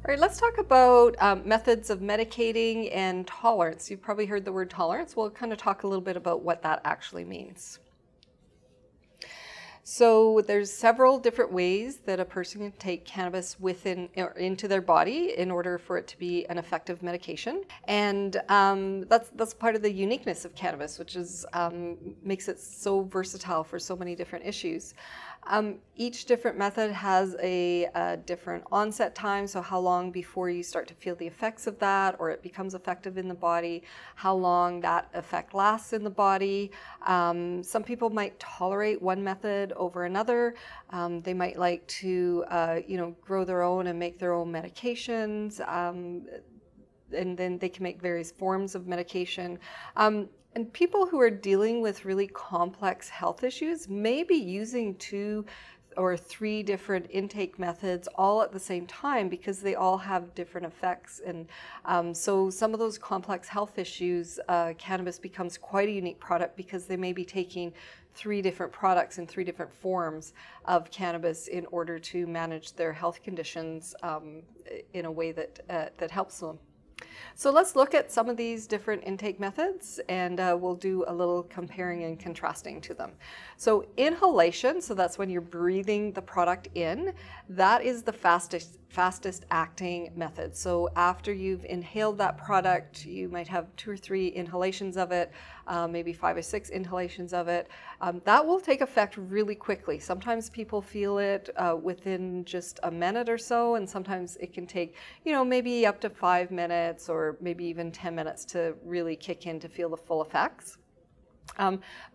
All right, let's talk about methods of medicating and tolerance. You've probably heard the word tolerance. We'll kind of talk a little bit about what that actually means. So there's several different ways that a person can take cannabis within or into their body in order for it to be an effective medication. And that's part of the uniqueness of cannabis, which is makes it so versatile for so many different issues. Each different method has a different onset time, so how long before you start to feel the effects of that or it becomes effective in the body, how long that effect lasts in the body. Some people might tolerate one method over another. They might like to grow their own and make their own medications, and then they can make various forms of medication. And people who are dealing with really complex health issues may be using 2 or 3 different intake methods all at the same time because they all have different effects. And so some of those complex health issues, cannabis becomes quite a unique product because they may be taking 3 different products in 3 different forms of cannabis in order to manage their health conditions in a way that helps them. So let's look at some of these different intake methods, and we'll do a little comparing and contrasting to them. So inhalation, so that's when you're breathing the product in, that is the fastest acting method. So after you've inhaled that product, you might have 2 or 3 inhalations of it, maybe 5 or 6 inhalations of it. That will take effect really quickly. Sometimes people feel it within just a minute or so, and sometimes it can take, maybe up to 5 minutes or maybe even 10 minutes to really kick in to feel the full effects.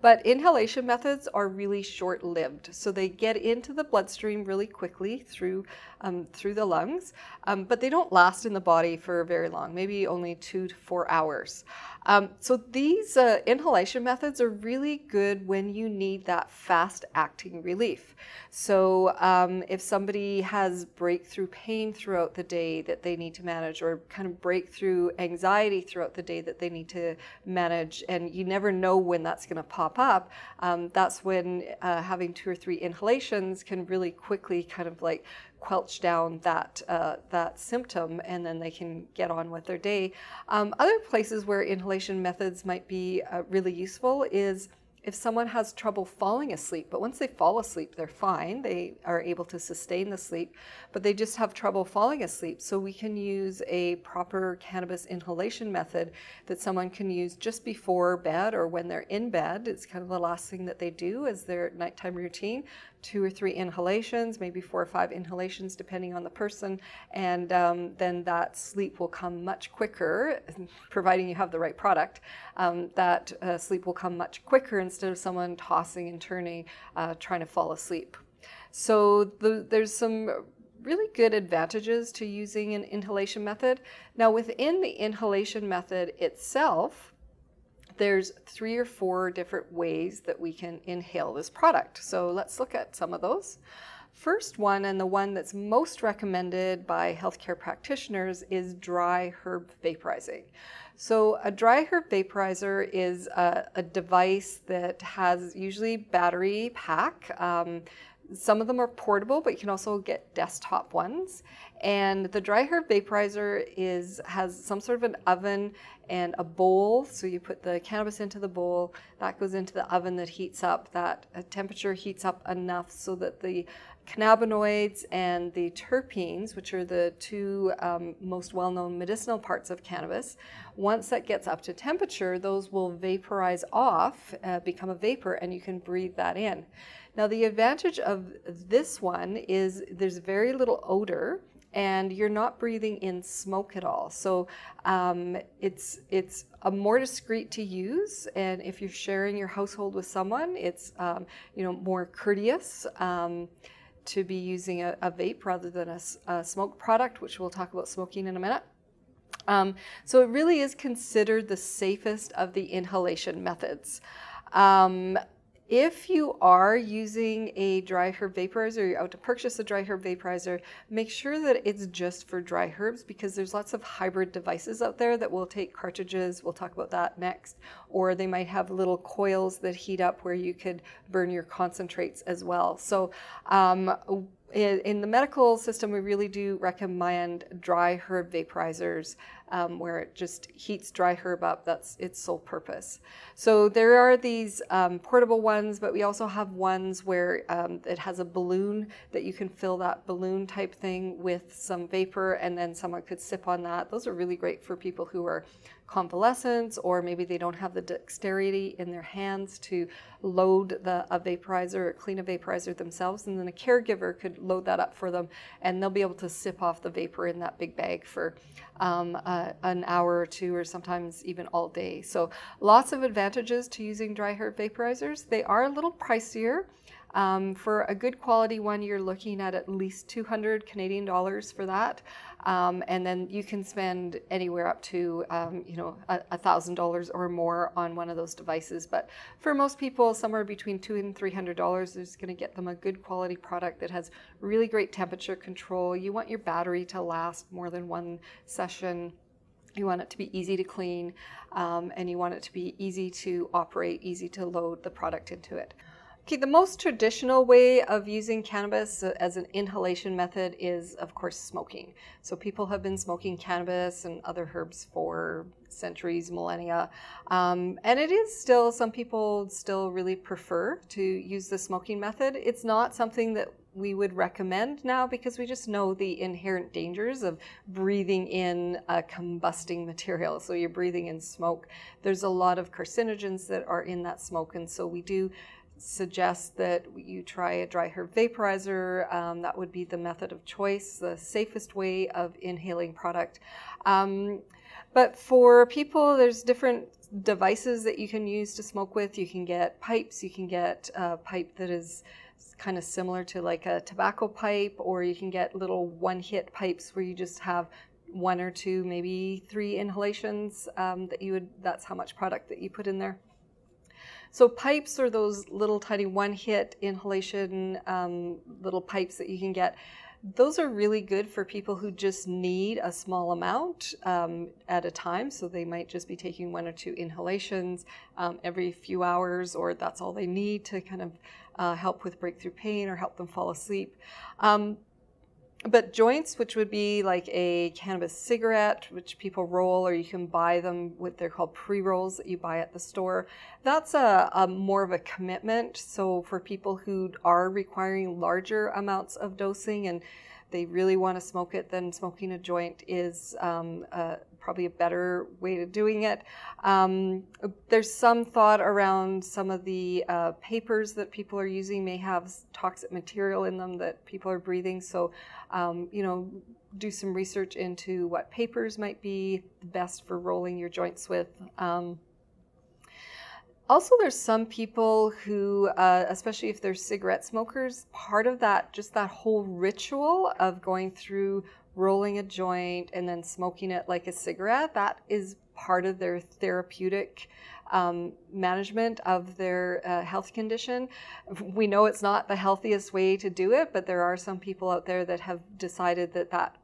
But inhalation methods are really short-lived, so they get into the bloodstream really quickly through the lungs, but they don't last in the body for very long, maybe only 2 to 4 hours. So these inhalation methods are really good when you need that fast-acting relief. So if somebody has breakthrough pain throughout the day that they need to manage, or kind of breakthrough anxiety throughout the day that they need to manage, and you never know when that's going to pop up, that's when having 2 or 3 inhalations can really quickly kind of like quelch down that symptom, and then they can get on with their day. Other places where inhalation methods might be really useful is if someone has trouble falling asleep, but once they fall asleep, they're fine. They are able to sustain the sleep, but they just have trouble falling asleep. So we can use a proper cannabis inhalation method that someone can use just before bed or when they're in bed. It's kind of the last thing that they do as their nighttime routine. 2 or 3 inhalations, maybe 4 or 5 inhalations, depending on the person, and then that sleep will come much quicker, providing you have the right product. That sleep will come much quicker instead of someone tossing and turning, trying to fall asleep. So there's some really good advantages to using an inhalation method. Now, within the inhalation method itself, there's 3 or 4 different ways that we can inhale this product. So let's look at some of those. First one, and the one that's most recommended by healthcare practitioners, is dry herb vaporizing. So a dry herb vaporizer is a device that has usually battery pack. Some of them are portable, but you can also get desktop ones. And the dry herb vaporizer has some sort of an oven and a bowl. So you put the cannabis into the bowl, that goes into the oven that heats up. That temperature heats up enough so that the cannabinoids and the terpenes, which are the 2 most well-known medicinal parts of cannabis, once that gets up to temperature, those will vaporize off, become a vapor, and you can breathe that in. Now, the advantage of this one is there's very little odor, and you're not breathing in smoke at all. So it's a more discreet to use, and if you're sharing your household with someone, it's more courteous to be using a vape rather than a smoke product, which we'll talk about smoking in a minute. So it really is considered the safest of the inhalation methods. If you are using a dry herb vaporizer, you're out to purchase a dry herb vaporizer, make sure that it's just for dry herbs, because there's lots of hybrid devices out there that will take cartridges. We'll talk about that next. Or they might have little coils that heat up where you could burn your concentrates as well. So In the medical system, we really do recommend dry herb vaporizers, where it just heats dry herb up. That's its sole purpose. So there are these portable ones, but we also have ones where it has a balloon that you can fill that balloon type thing with some vapor, and then someone could sip on that. Those are really great for people who are convalescents, or maybe they don't have the dexterity in their hands to load a vaporizer or clean a vaporizer themselves, and then a caregiver could load that up for them, and they'll be able to sip off the vapor in that big bag for an hour or two, or sometimes even all day. So lots of advantages to using dry herb vaporizers. They are a little pricier. For a good quality one, you're looking at least 200 Canadian dollars for that. And then you can spend anywhere up to, $1,000 or more on one of those devices. But for most people, somewhere between $200 and $300 is going to get them a good quality product that has really great temperature control. You want your battery to last more than one session. You want it to be easy to clean, and you want it to be easy to operate, easy to load the product into it. Okay, the most traditional way of using cannabis as an inhalation method is, of course, smoking. So people have been smoking cannabis and other herbs for centuries, millennia. And it is still, some people still really prefer to use the smoking method. It's not something that we would recommend now, because we just know the inherent dangers of breathing in a combusting material. So you're breathing in smoke. There's a lot of carcinogens that are in that smoke, and so we do suggest that you try a dry herb vaporizer. That would be the method of choice, the safest way of inhaling product. But for people, there's different devices that you can use to smoke with. You can get pipes, you can get a pipe that is kind of similar to like a tobacco pipe, or you can get little one-hit pipes where you just have one or two, maybe 3 inhalations that's how much product that you put in there. So pipes are those little tiny one-hit inhalation little pipes that you can get. Those are really good for people who just need a small amount at a time. So they might just be taking 1 or 2 inhalations every few hours, or that's all they need to kind of help with breakthrough pain or help them fall asleep. But joints, which would be like a cannabis cigarette, which people roll, or you can buy them they're called pre-rolls that you buy at the store. That's a more of a commitment. So for people who are requiring larger amounts of dosing and they really want to smoke it, then smoking a joint is probably a better way of doing it. There's some thought around some of the papers that people are using may have toxic material in them that people are breathing. So, do some research into what papers might be the best for rolling your joints with. Also, there's some people who, especially if they're cigarette smokers, part of that, just that whole ritual of going through rolling a joint and then smoking it like a cigarette, that is part of their therapeutic management of their health condition. We know it's not the healthiest way to do it, but there are some people out there that have decided that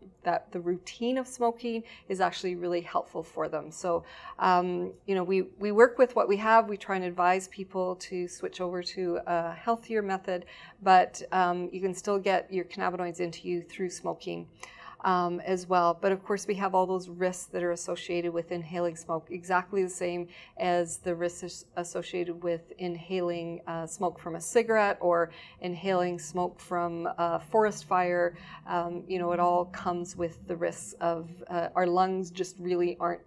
the routine of smoking is actually really helpful for them. So, we work with what we have. We try and advise people to switch over to a healthier method, but you can still get your cannabinoids into you through smoking as well. But of course, we have all those risks that are associated with inhaling smoke, exactly the same as the risks associated with inhaling smoke from a cigarette or inhaling smoke from a forest fire. It all comes with the risks of our lungs just really aren't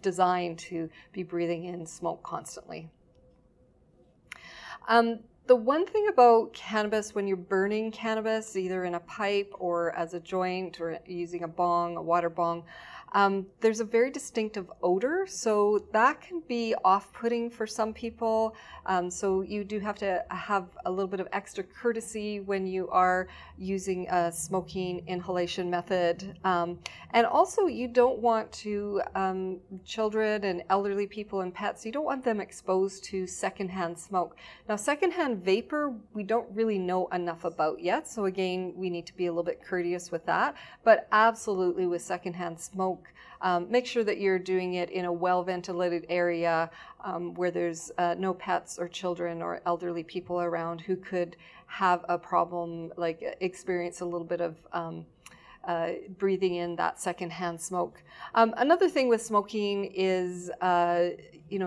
designed to be breathing in smoke constantly. The one thing about cannabis, when you're burning cannabis, either in a pipe or as a joint or using a bong, a water bong, there's a very distinctive odor, so that can be off-putting for some people. So you do have to have a little bit of extra courtesy when you are using a smoking inhalation method. And also, you don't want to, children and elderly people and pets, you don't want them exposed to secondhand smoke. Now, secondhand vapor, we don't really know enough about yet. So again, we need to be a little bit courteous with that. But absolutely with secondhand smoke, make sure that you're doing it in a well-ventilated area where there's no pets or children or elderly people around who could have a problem, like experience a little bit of breathing in that secondhand smoke. Another thing with smoking is,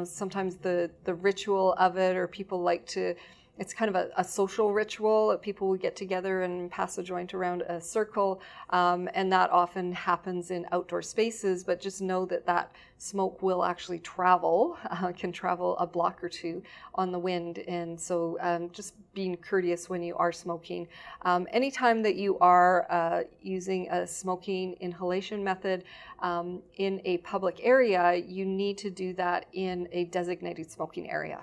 sometimes the ritual of it, or people like to, it's kind of a social ritual. People would get together and pass a joint around a circle, and that often happens in outdoor spaces, but just know that that smoke will actually travel, can travel a block or two on the wind, and so just being courteous when you are smoking. Anytime that you are using a smoking inhalation method in a public area, you need to do that in a designated smoking area.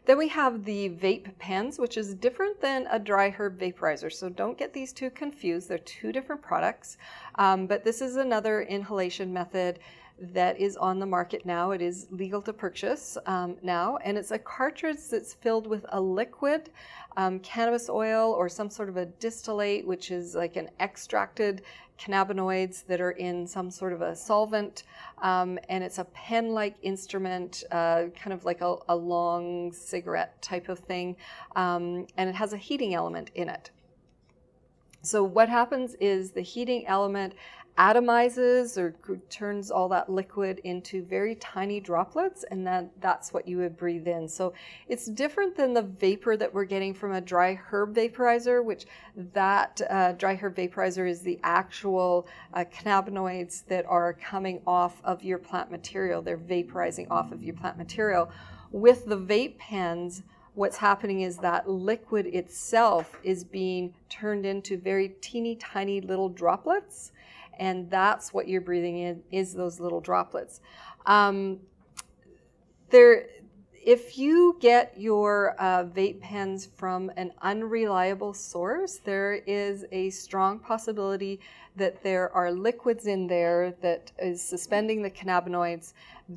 Then we have the vape pens, which is different than a dry herb vaporizer. So don't get these two confused. They're two different products. But this is another inhalation method that is on the market now. It is legal to purchase now. And it's a cartridge that's filled with a liquid cannabis oil or some sort of a distillate, which is like an extracted cannabinoids that are in some sort of a solvent, and it's a pen-like instrument, kind of like a long cigarette type of thing, and it has a heating element in it. So what happens is the heating element atomizes or turns all that liquid into very tiny droplets, and that's what you would breathe in. So it's different than the vapor that we're getting from a dry herb vaporizer, which that dry herb vaporizer is the actual cannabinoids that are coming off of your plant material. They're vaporizing off of your plant material. With the vape pens, what's happening is that liquid itself is being turned into very teeny tiny little droplets, and that's what you're breathing in, is those little droplets. If you get your vape pens from an unreliable source, there is a strong possibility that there are liquids in there that is suspending the cannabinoids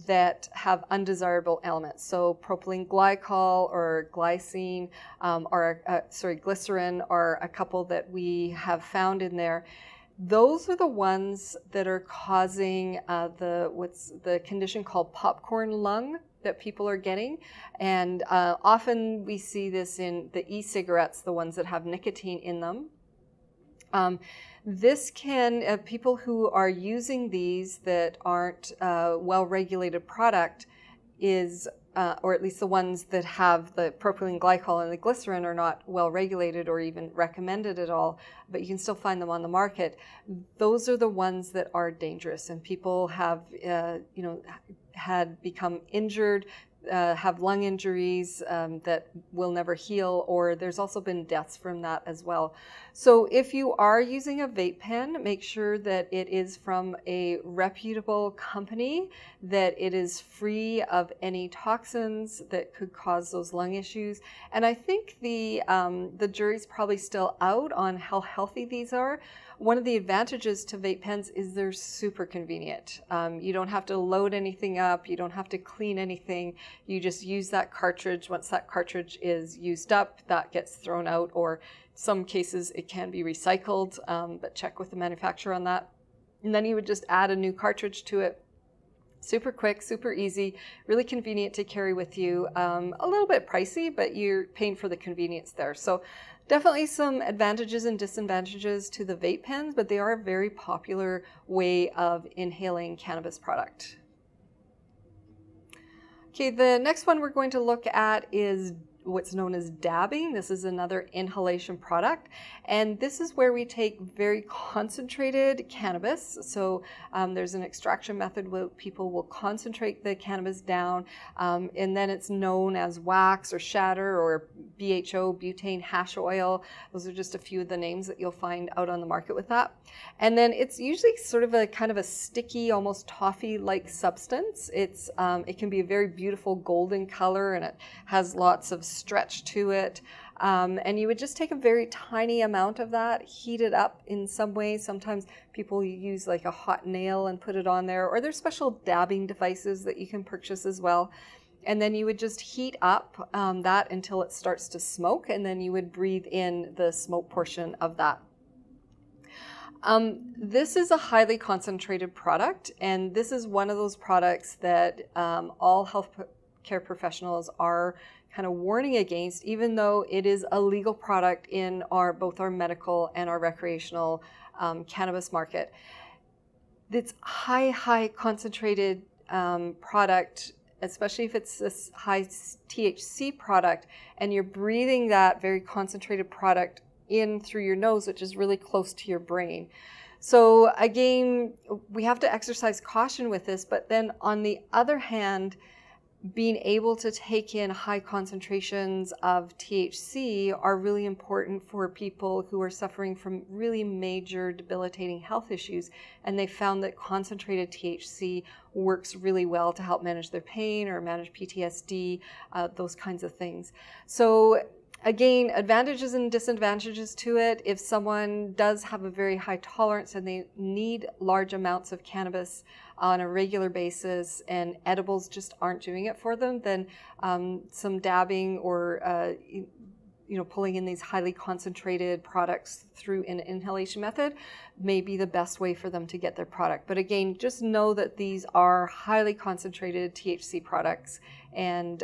that have undesirable elements. So propylene glycol or glycine, glycerin are a couple that we have found in there. Those are the ones that are causing what's the condition called popcorn lung that people are getting. And often we see this in the e-cigarettes, the ones that have nicotine in them. This can, people who are using these that aren't well-regulated product is, or at least the ones that have the propylene glycol and the glycerin are not well-regulated or even recommended at all, but you can still find them on the market. Those are the ones that are dangerous, and people have, had become injured, have lung injuries that will never heal, or there's also been deaths from that as well. So if you are using a vape pen, make sure that it is from a reputable company, that it is free of any toxins that could cause those lung issues. And I think the jury's probably still out on how healthy these are. One of the advantages to vape pens is they're super convenient. You don't have to load anything up. You don't have to clean anything. You just use that cartridge. Once that cartridge is used up, that gets thrown out, or some cases it can be recycled, but check with the manufacturer on that. And then you would just add a new cartridge to it. Super quick, super easy, really convenient to carry with you. A little bit pricey, but you're paying for the convenience there. So definitely some advantages and disadvantages to the vape pens, but they are a very popular way of inhaling cannabis product. Okay, the next one we're going to look at is what's known as dabbing. This is another inhalation product, and this is where we take very concentrated cannabis. So there's an extraction method where people will concentrate the cannabis down, and then it's known as wax or shatter or BHO, butane hash oil. Those are just a few of the names that you'll find out on the market with that. And then it's usually sort of a kind of a sticky, almost toffee-like substance. It can be a very beautiful golden color, and it has lots of stretch to it. And you would just take a very tiny amount of that, heat it up in some way. Sometimes people use like a hot nail and put it on there, or there's special dabbing devices that you can purchase as well. and then you would just heat up that until it starts to smoke, and then you would breathe in the smoke portion of that. This is a highly concentrated product, and this is one of those products that all healthcare professionals are kind of warning against, even though it is a legal product in both our medical and our recreational cannabis market. It's high concentrated product, especially if it's this high THC product, and you're breathing that very concentrated product in through your nose, which is really close to your brain. So again, we have to exercise caution with this, but then on the other hand, being able to take in high concentrations of THC are really important for people who are suffering from really major debilitating health issues. And they found that concentrated THC works really well to help manage their pain or manage PTSD, those kinds of things. So again, advantages and disadvantages to it. If someone does have a very high tolerance and they need large amounts of cannabis on a regular basis and edibles just aren't doing it for them, then some dabbing or pulling in these highly concentrated products through an inhalation method may be the best way for them to get their product. But again, just know that these are highly concentrated THC products, and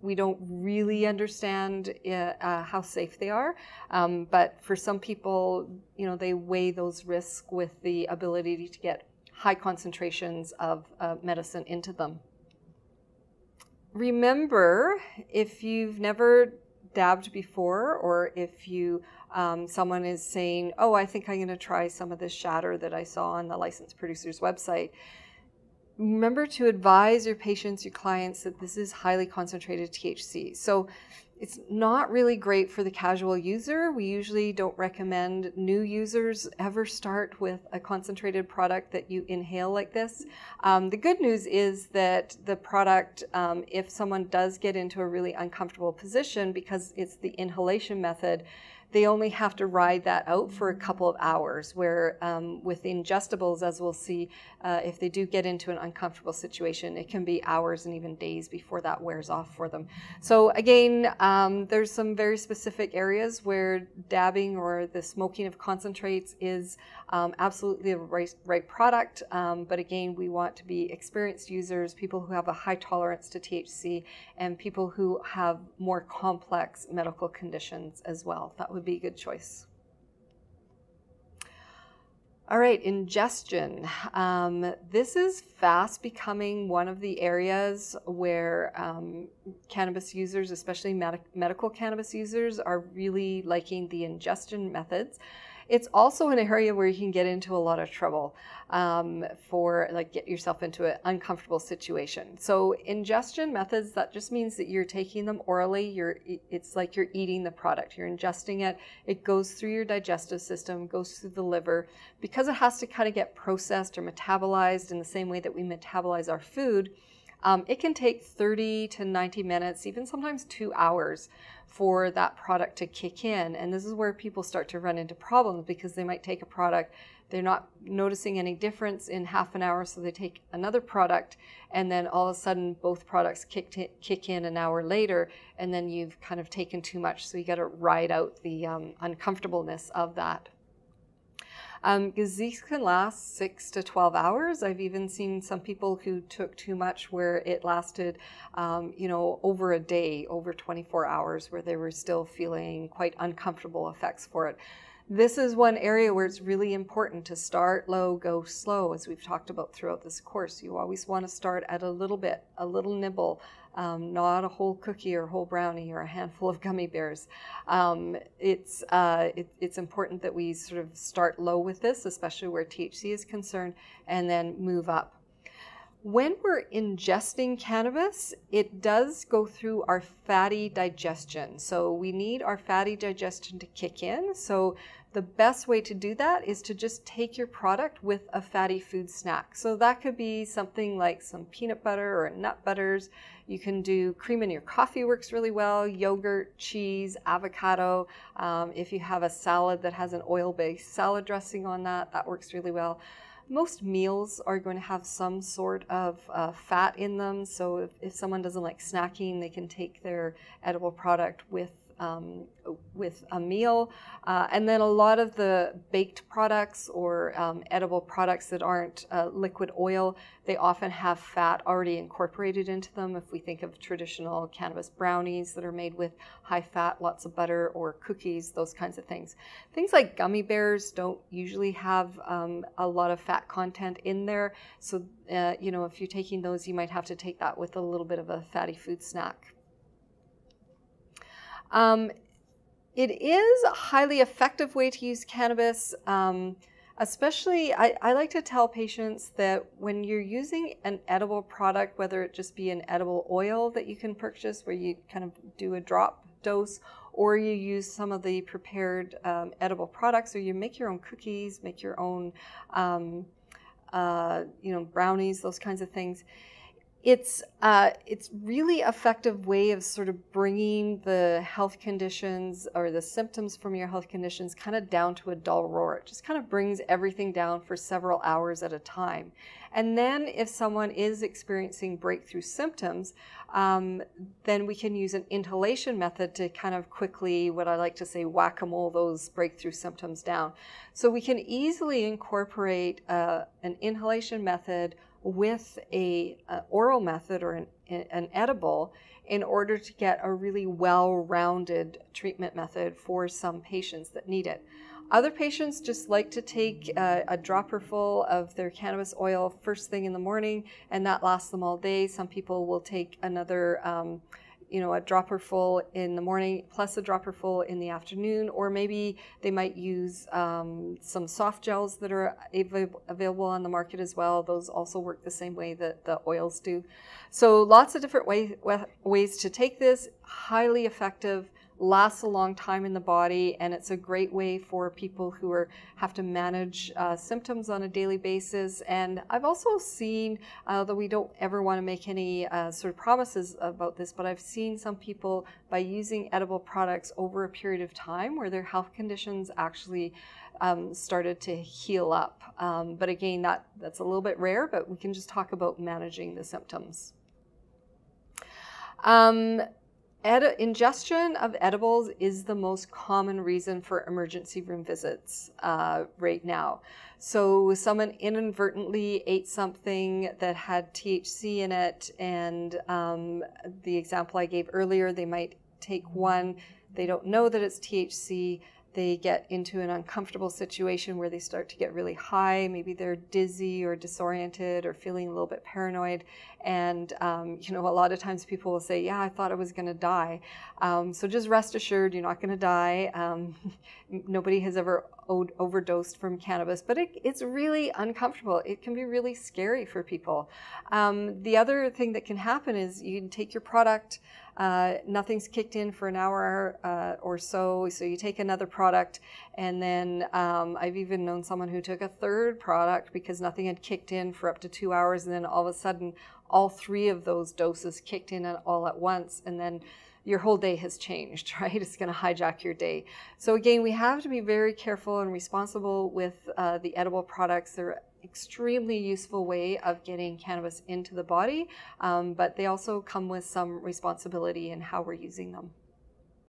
we don't really understand how safe they are. But for some people, they weigh those risks with the ability to get high concentrations of medicine into them. Remember, if you've never dabbed before, or if you someone is saying, oh, I think I'm going to try some of this shatter that I saw on the licensed producer's website, remember to advise your patients, your clients, that this is highly concentrated THC. So it's not really great for the casual user. We usually don't recommend new users ever start with a concentrated product that you inhale like this. The good news is that the product, if someone does get into a really uncomfortable position, because it's the inhalation method, they only have to ride that out for a couple of hours, where with ingestibles, as we'll see, if they do get into an uncomfortable situation, it can be hours and even days before that wears off for them. So again, there's some very specific areas where dabbing or the smoking of concentrates is absolutely the right product. But again, we want to be experienced users, people who have a high tolerance to THC, and people who have more complex medical conditions as well. That would be a good choice. All right, ingestion. This is fast becoming one of the areas where cannabis users, especially medical cannabis users, are really liking the ingestion methods. It's also an area where you can get into a lot of trouble get yourself into an uncomfortable situation. So ingestion methods, that just means that you're taking them orally. It's like you're eating the product. You're ingesting it. It goes through your digestive system, goes through the liver. Because it has to kind of get processed or metabolized in the same way that we metabolize our food, it can take 30 to 90 minutes, even sometimes 2 hours for that product to kick in. And this is where people start to run into problems, because they might take a product, they're not noticing any difference in half an hour, so they take another product, and then all of a sudden both products kick in an hour later, and then you've kind of taken too much, so you got to ride out the uncomfortableness of that. Because these can last 6 to 12 hours. I've even seen some people who took too much where it lasted, over a day, over 24 hours, where they were still feeling quite uncomfortable effects for it. This is one area where it's really important to start low, go slow, as we've talked about throughout this course. You always want to start at a little bit, a little nibble, not a whole cookie or a whole brownie or a handful of gummy bears. It's important that we sort of start low with this, especially where THC is concerned, and then move up. When we're ingesting cannabis, it does go through our fatty digestion. So we need our fatty digestion to kick in. So the best way to do that is to just take your product with a fatty food snack. So that could be something like some peanut butter or nut butters. You can do cream in your coffee, works really well, yogurt, cheese, avocado. If you have a salad that has an oil-based salad dressing on that, that works really well. Most meals are going to have some sort of fat in them. So if someone doesn't like snacking, they can take their edible product with a meal. And then a lot of the baked products or edible products that aren't liquid oil, they often have fat already incorporated into them. If we think of traditional cannabis brownies that are made with high fat, lots of butter, or cookies, those kinds of things. Things like gummy bears don't usually have a lot of fat content in there. So, you know, if you're taking those, you might have to take that with a little bit of a fatty food snack. It is a highly effective way to use cannabis. Especially, I like to tell patients that when you're using an edible product, whether it just be an edible oil that you can purchase where you kind of do a drop dose, or you use some of the prepared edible products, or you make your own cookies, make your own you know, brownies, those kinds of things. It's really effective way of sort of bringing the health conditions or the symptoms from your health conditions kind of down to a dull roar. It just kind of brings everything down for several hours at a time. And then if someone is experiencing breakthrough symptoms, then we can use an inhalation method to kind of quickly, what I like to say, whack-a-mole those breakthrough symptoms down. So we can easily incorporate an inhalation method with a oral method or an edible in order to get a really well-rounded treatment method for some patients that need it. Other patients just like to take a dropper full of their cannabis oil first thing in the morning, and that lasts them all day. Some people will take another you know, a dropper full in the morning plus a dropper full in the afternoon, or maybe they might use some soft gels that are available on the market as well. Those also work the same way that the oils do. So lots of different ways to take this, highly effective, lasts a long time in the body, and it's a great way for people who have to manage symptoms on a daily basis. And I've also seen, although we don't ever want to make any sort of promises about this, but I've seen some people, by using edible products over a period of time, where their health conditions actually started to heal up. But again, that's a little bit rare, but we can just talk about managing the symptoms. Ingestion of edibles is the most common reason for emergency room visits right now. So someone inadvertently ate something that had THC in it, and the example I gave earlier, they might take one, they don't know that it's THC, they get into an uncomfortable situation where they start to get really high. Maybe they're dizzy or disoriented or feeling a little bit paranoid. And, you know, a lot of times people will say, yeah, I thought I was going to die. So just rest assured, you're not going to die. Nobody has ever overdosed from cannabis, but it's really uncomfortable. It can be really scary for people. The other thing that can happen is you can take your product, nothing's kicked in for an hour or so you take another product, and then I've even known someone who took a third product because nothing had kicked in for up to 2 hours, and then all of a sudden all 3 of those doses kicked in all at once, and then your whole day has changed, right? It's going to hijack your day. So again, we have to be very careful and responsible with the edible products. They're extremely useful way of getting cannabis into the body, but they also come with some responsibility in how we're using them.